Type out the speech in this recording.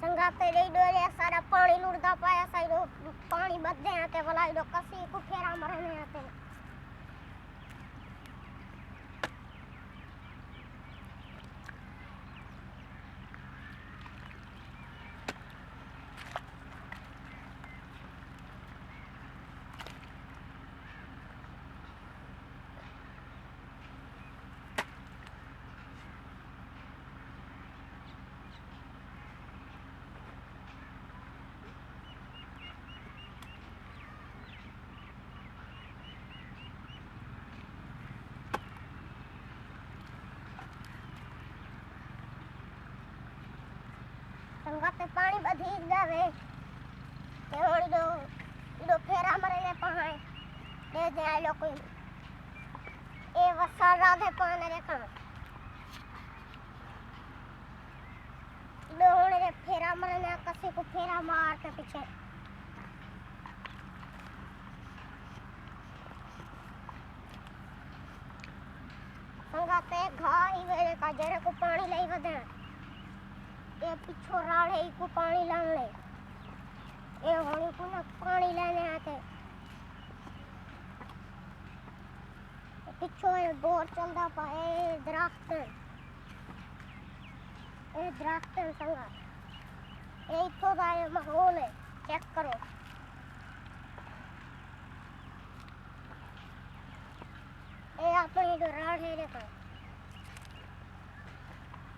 संगाते रे डोले सारा पानी लुड़दा पाया साइडो पानी बदे आते भला इडो कसी को फेरा मरने आते संगाते पानी बधी जावे ते ओडो इडो फेरा मरने पाए दे दे आ लोग ए वसा राधे पाने रे का इडो रे फेरा मरने कसी को फेरा मार के पीछे संगाते घाई वेले का जरे को पानी लई वदे ए पिछो राड़े को पानी लाने ए होनी को ना पानी लेने आते पिछो ए बोर चलदा पाए दरख्त संगा ए इतो दा माहौल है चेक करो ए अपनी जो राड़ है देखो